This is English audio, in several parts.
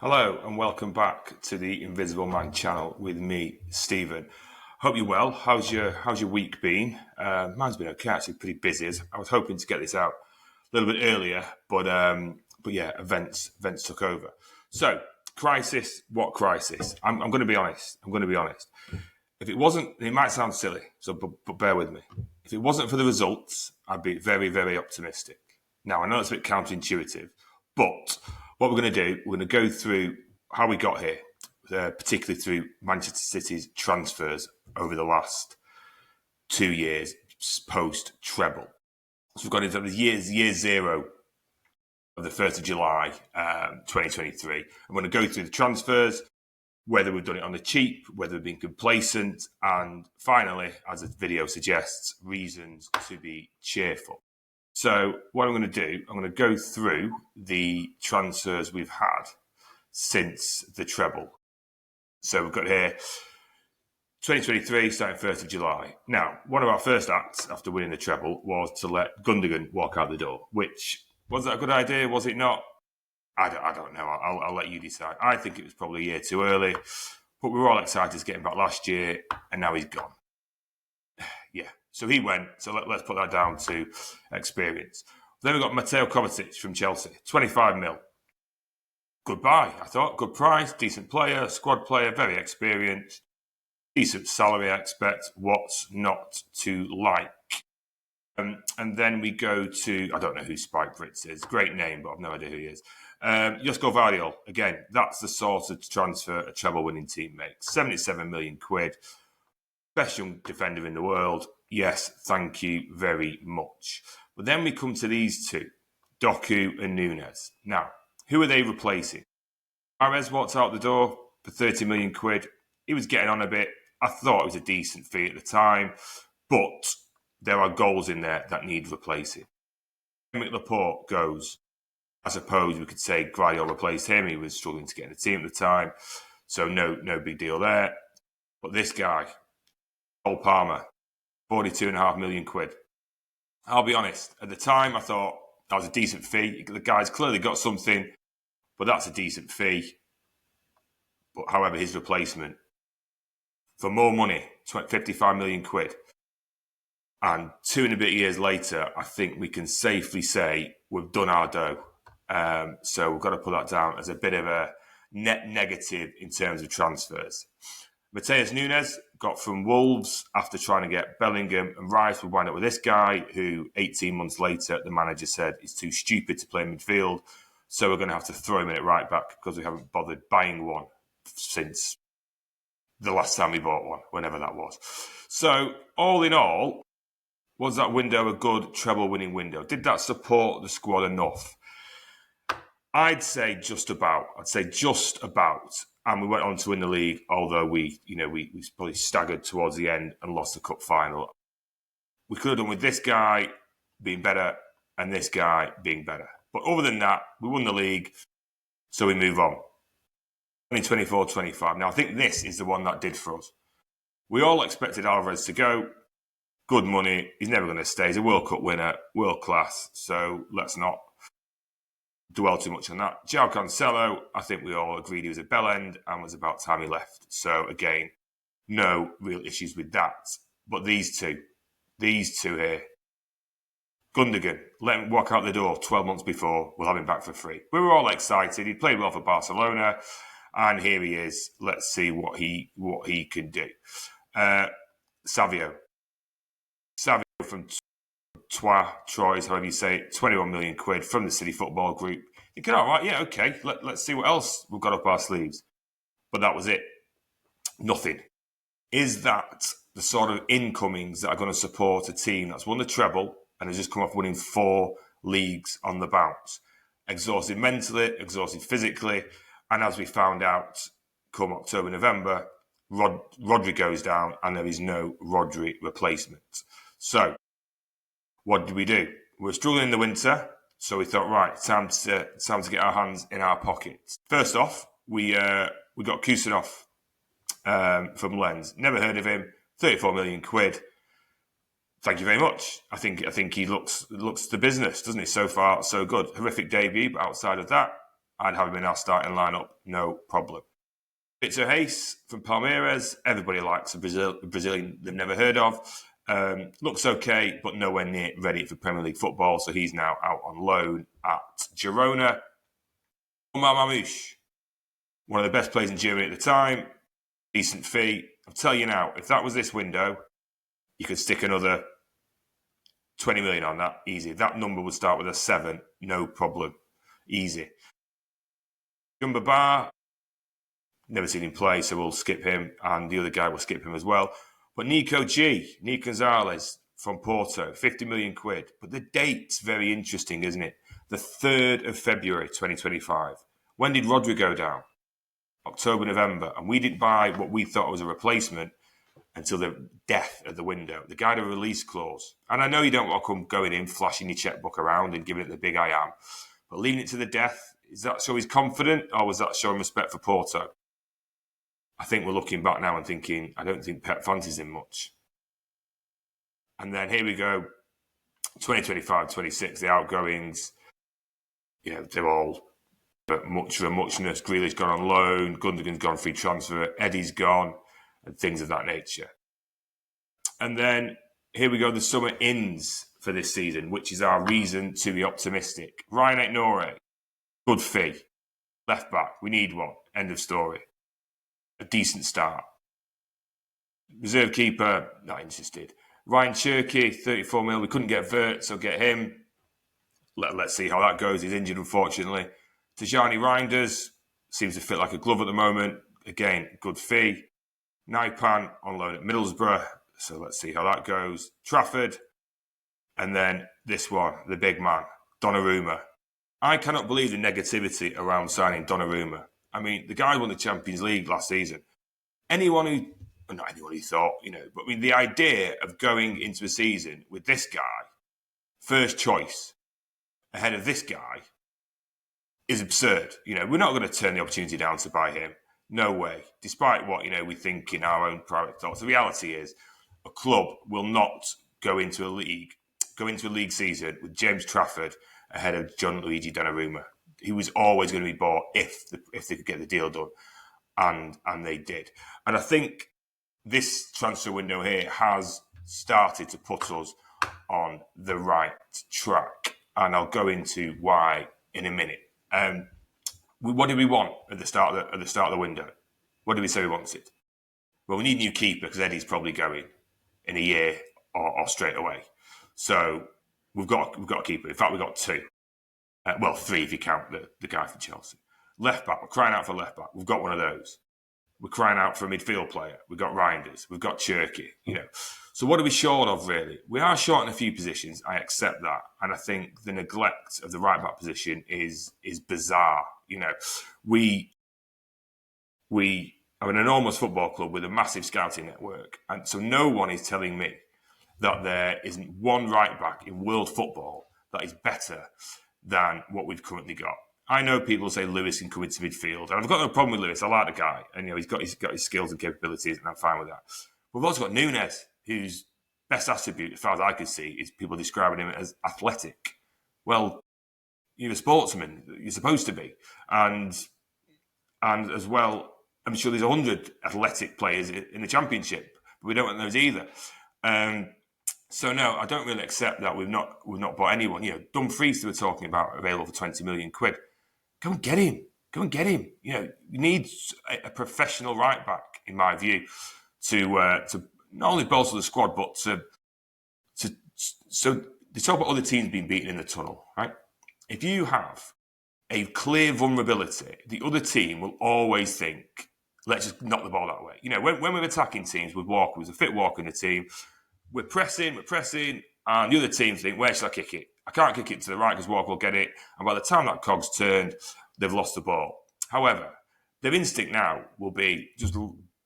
Hello and welcome back to the Invisible Man channel with me, Stephen. Hope you're well. How's your week been? Mine's been okay. Actually, pretty busy. I was hoping to get this out a little bit earlier, but yeah, events took over. So, crisis. What crisis? I'm going to be honest. If it wasn't, it might sound silly. So, but bear with me. If it wasn't for the results, I'd be very, very optimistic. Now, I know it's a bit counterintuitive, but what we're going to do, we're going to go through how we got here, particularly through Manchester City's transfers over the last 2 years post-treble. So we've got into the year zero of the 1st of July 2023. I'm going to go through the transfers, whether we've done it on the cheap, whether we've been complacent, and finally, as the video suggests, reasons to be cheerful. So what I'm going to do, I'm going to go through the transfers we've had since the treble. So we've got here 2023, starting 1st of July. Now, one of our first acts after winning the treble was to let Gundogan walk out the door, which, was that a good idea? Was it not? I don't know. I'll let you decide. I think it was probably a year too early, but we were all excited to get him back last year, and now he's gone. Yeah. So he went. So let's put that down to experience. Then we got Mateo Kovacic from Chelsea, 25 mil. Goodbye, I thought. Good price, decent player, squad player, very experienced, decent salary, I expect. What's not to like? And then we go to, I don't know who Spike Fritz is. Great name, but I've no idea who he is. Josko Vardiol, again, that's the sort of transfer a treble-winning team makes. 77 million quid. Best young defender in the world. Yes, thank you very much. But then we come to these two, Doku and Nunes. Now, who are they replacing? Mahrez walked out the door for 30 million quid. He was getting on a bit. I thought it was a decent fee at the time, but there are goals in there that need replacing. Aymeric Laporte goes. I suppose we could say Guardiola replaced him. He was struggling to get in the team at the time, so no big deal there. But this guy, Cole Palmer, 42.5 million quid. I'll be honest, at the time I thought that was a decent fee. The guy's clearly got something, but that's a decent fee. But however, his replacement, for more money, 55 million quid. And 2 and a bit years later, I think we can safely say we've done our dough. So we've got to put that down as a bit of a net negative in terms of transfers. Matheus Nunes got from Wolves after trying to get Bellingham and Rice. We wind up with this guy who 18 months later, the manager said is too stupid to play midfield. So we're going to have to throw him in it right back because we haven't bothered buying one since the last time we bought one, whenever that was. So all in all, was that window a good treble-winning window? Did that support the squad enough? I'd say just about. And we went on to win the league, although we probably staggered towards the end and lost the cup final. We could have done with this guy being better and this guy being better. But other than that, we won the league, so we move on. 2024-25. Now, I think this is the one that did for us. We all expected Alvarez to go. Good money. He's never going to stay. He's a World Cup winner, world class. So let's not dwell too much on that. João Cancelo, I think we all agreed he was a bell end and was about time he left. So again, no real issues with that. But these two here, Gundogan, let him walk out the door 12 months before, we'll have him back for free. We were all excited. He played well for Barcelona, and here he is. Let's see what he can do. Savio from Troyes, however you say it, 21 million quid from the City Football Group. Thinking, all right, yeah, okay, let's see what else we've got up our sleeves. But that was it. Nothing. Is that the sort of incomings that are going to support a team that's won the treble and has just come off winning 4 leagues on the bounce? Exhausted mentally, exhausted physically, and as we found out come October, November, Rodri goes down and there is no Rodri replacement. So, what did we do? We were struggling in the winter, so we thought, right, time to get our hands in our pockets. First off, we got Kusanov from Lens. Never heard of him. 34 million quid. Thank you very much. I think he looks the business, doesn't he? So far, so good. Horrific debut, but outside of that, I'd have him in our starting lineup, no problem. Victor Hayes from Palmeiras. Everybody likes a Brazilian they've never heard of. Looks okay, but nowhere near ready for Premier League football, so he's now out on loan at Girona. Omar Mamouche, one of the best players in Germany at the time, decent fee. I'll tell you now, if that was this window, you could stick another 20 million on that, easy. That number would start with a 7, no problem, easy. Jumba Bar, never seen him play, so we'll skip him, and the other guy will skip him as well. But Nico Gonzalez from Porto, 50 million quid. But the date's very interesting, isn't it? The 3rd of February, 2025. When did Rodri go down? October, November. And we didn't buy what we thought was a replacement until the death of the window. The guy had a release clause. And I know you don't want to come going in, flashing your checkbook around and giving it the big I am. But leaving it to the death, is that show he's confident, or was that showing respect for Porto? I think we're looking back now and thinking, I don't think Pep fancies him much. And then here we go, 2025-26, the outgoings, they're all but much of a muchness. Grealish gone on loan, Gundogan's gone free transfer, Eddie's gone, and things of that nature. And then here we go, the summer ins for this season, which is our reason to be optimistic. Ryan Aït-Nouri, good fee. Left back, we need one. End of story. A decent start. Reserve keeper, not interested. Ryan Cherky, 34 mil. We couldn't get Vert, so get him. Let's see how that goes. He's injured, unfortunately. Tijani Reinders seems to fit like a glove at the moment. Again, good fee. Naipan on loan at Middlesbrough, so let's see how that goes. Trafford, and then this one, the big man, Donnarumma. I cannot believe the negativity around signing Donnarumma. I mean, the guy won the Champions League last season. Not anyone who thought, but I mean, the idea of going into a season with this guy, first choice, ahead of this guy, is absurd. We're not going to turn the opportunity down to buy him. No way. Despite what, we think in our own private thoughts. The reality is a club will not go into a league season with James Trafford ahead of Gianluigi Donnarumma. He was always going to be bought if they could get the deal done. And they did. And I think this transfer window here has started to put us on the right track. And I'll go into why in a minute. What did we want at the start of the window? What did we say we wanted? Well, we need a new keeper because Eddie's probably going in a year or straight away. So we've got a keeper. In fact, we've got 2. 3 if you count the guy from Chelsea. Left back, we're crying out for left back. We've got one of those. We're crying out for a midfield player. We've got Reinders. We've got Cherky. So what are we short of, really? We are short in a few positions. I accept that. And I think the neglect of the right back position is bizarre. We are an enormous football club with a massive scouting network. And so no one is telling me that there isn't one right back in world football that is better than what we've currently got. I know people say Lewis can come into midfield, and I've got no problem with Lewis. I like the guy, and he's got his skills and capabilities, and I'm fine with that. We've also got Nunes, whose best attribute, as far as I can see, is people describing him as athletic. Well, you're a sportsman, you're supposed to be, and as well, I'm sure there's 100 athletic players in the Championship, but we don't want those either. So no, I don't really accept that we've not bought anyone. Dumfries we're talking about available for 20 million quid. Go and get him. You need a professional right back, in my view, to not only bolster the squad, but so they talk about other teams being beaten in the tunnel, right? If you have a clear vulnerability, the other team will always think, let's just knock the ball that way. When we're attacking teams with Walker, who's a fit Walker in the team, we're pressing, and the other team think, where should I kick it? I can't kick it to the right because Walker will get it. And by the time that cog's turned, they've lost the ball. However, their instinct now will be just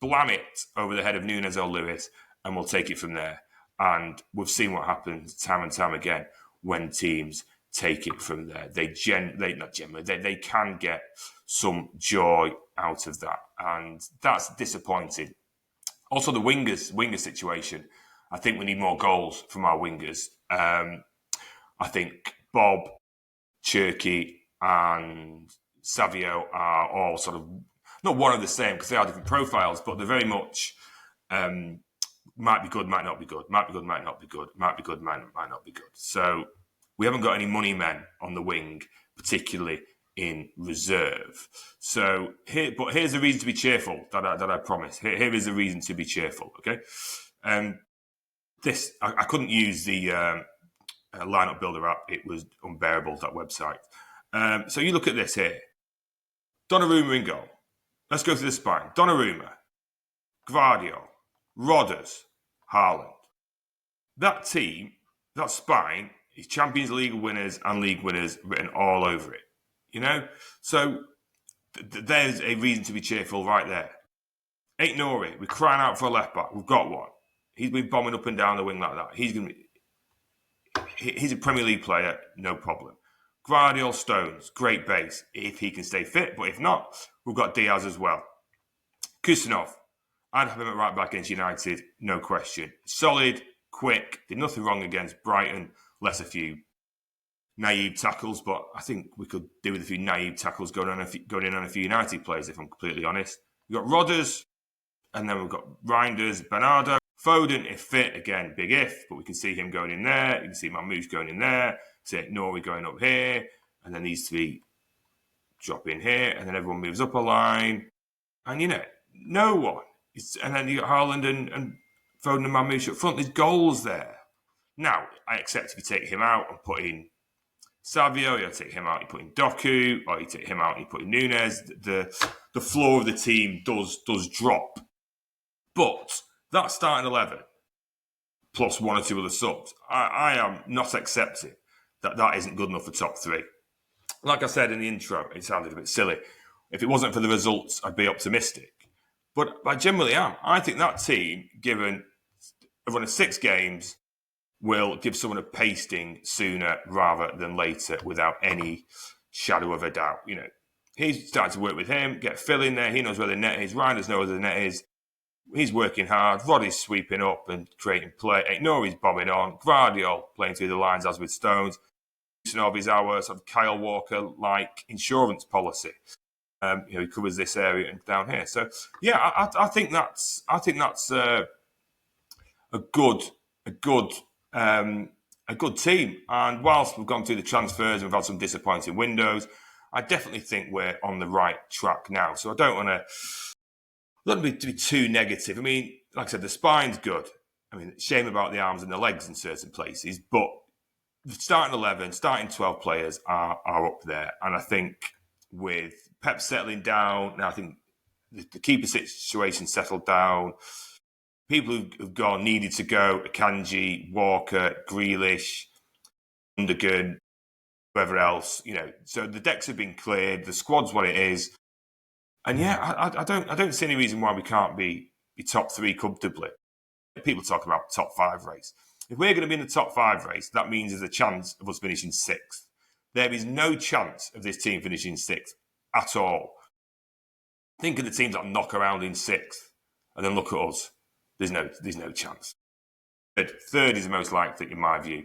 blam it over the head of Nunes or Lewis, and we'll take it from there. And we've seen what happens time and time again when teams take it from there. They can get some joy out of that. And that's disappointing. Also, the winger situation. I think we need more goals from our wingers. I think Bob, Cherky, and Savio are all sort of not one of the same because they are different profiles, but they're very much might be good, might not be good, might be good, might not be good, might be good, might not be good. So we haven't got any money men on the wing, particularly in reserve. So here's the reason to be cheerful that I promise. Here is the reason to be cheerful. Okay, I couldn't use the lineup builder app. It was unbearable, that website. So you look at this here. Donnarumma in goal. Let's go through the spine. Donnarumma, Gvardiol, Rodders, Haaland. That team, that spine, is Champions League winners and league winners written all over it. You know? So there's a reason to be cheerful right there. Ain't Nori, we're crying out for a left back. We've got one. He's been bombing up and down the wing like that. He's a Premier League player, no problem. Gvardiol, Stones, great base if he can stay fit, but if not, we've got Diaz as well. Kusanov, I'd have him at right back against United, no question. Solid, quick, did nothing wrong against Brighton, less a few naive tackles, but I think we could do with a few naive tackles going in on a few United players, if I'm completely honest. We've got Rodders, and then we've got Reinders, Bernardo. Foden, if fit, again, big if, but we can see him going in there. You can see Mamouche going in there. See Nori going up here. And then these three drop in here. And then everyone moves up a line. And, you know, no one. And then you got Haaland and Foden and Mamouche up front. There's goals there. Now, I accept if you take him out and put in Savio, you take him out, you put in Doku, or you take him out and you put in Nunes. The floor of the team does drop. But that starting 11, plus one or two other subs, I am not accepting that isn't good enough for top three. Like I said in the intro, it sounded a bit silly. If it wasn't for the results, I'd be optimistic. But I generally am. I think that team, given a run of 6 games, will give someone a pasting sooner rather than later without any shadow of a doubt. You know, he's starting to work with him, get Phil in there. He knows where the net is. Reinders knows where the net is. He's working hard. Roddy's sweeping up and creating play. Nori's bombing on. Gvardiol playing through the lines as with Stones. Kusanov is our sort of Kyle Walker-like insurance policy. He covers this area and down here. So yeah, I think that's a good team. And whilst we've gone through the transfers and we've had some disappointing windows, I definitely think we're on the right track now. So I don't want to be too negative. I mean, like I said, the spine's good. I mean, shame about the arms and the legs in certain places, but the starting 11, starting 12 players are up there. And I think with Pep settling down, now I think the keeper situation settled down. People who've gone needed to go: Akanji, Walker, Grealish, Gundogan, whoever else. You know, so the decks have been cleared. The squad's what it is. And yeah, I don't see any reason why we can't be top 3 comfortably. People talk about top 5 race. If we're going to be in the top 5 race, that means there's a chance of us finishing 6th. There is no chance of this team finishing 6th at all. Think of the teams that knock around in 6th, and then look at us. There's no chance. Third is the most likely, in my view.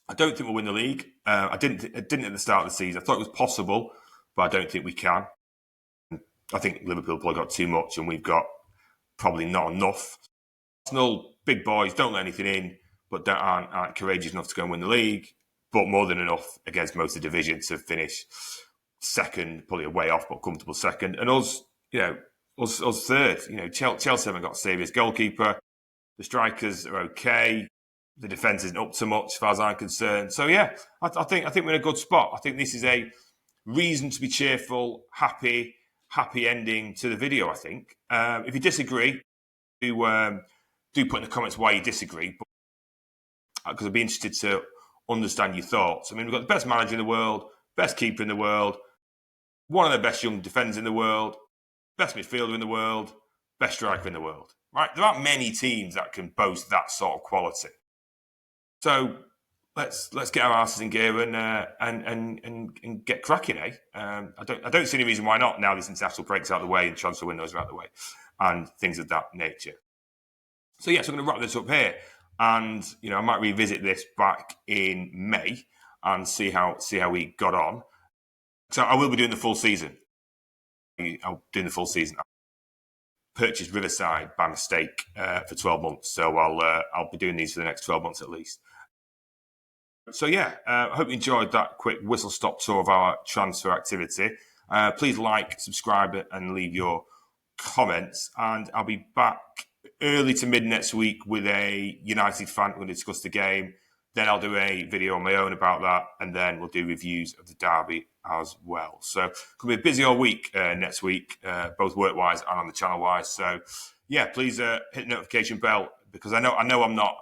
I don't think we'll win the league. I didn't at the start of the season. I thought it was possible, but I don't think we can. I think Liverpool probably got too much and we've got probably not enough. Arsenal, big boys, don't let anything in, but aren't courageous enough to go and win the league, but more than enough against most of the division to finish second, probably a way off, but comfortable second. And us, us third. You know, Chelsea haven't got a serious goalkeeper. The strikers are okay. The defence isn't up to much as far as I'm concerned. So yeah, I think we're in a good spot. I think this is a reason to be cheerful, happy ending to the video, I think. If you disagree, do put in the comments why you disagree, because I'd be interested to understand your thoughts. I mean, we've got the best manager in the world, best keeper in the world, one of the best young defenders in the world, best midfielder in the world, best striker in the world. Right? There aren't many teams that can boast that sort of quality. So let's get our asses in gear and get cracking, eh? I don't see any reason why not now this international break's out of the way and transfer windows are out of the way and things of that nature. So yes, I'm going to wrap this up here, and I might revisit this back in May and see how we got on. So I will be doing the full season. I'm doing the full season. I purchased Riverside by mistake for 12 months, so I'll be doing these for the next 12 months at least. So yeah, I hope you enjoyed that quick whistle-stop tour of our transfer activity. Please like, subscribe, and leave your comments. And I'll be back early to mid next week with a United fan. We're going to discuss the game. Then I'll do a video on my own about that, and then we'll do reviews of the derby as well. So it's going to be a busy old week next week, both work-wise and on the channel-wise. So yeah, please hit the notification bell, because I know I'm not.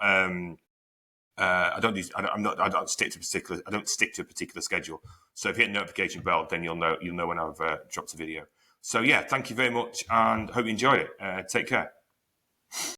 I don't stick to a particular schedule. So if you hit the notification bell, then you'll know when I've dropped a video. So yeah, thank you very much, and hope you enjoyed it. Take care.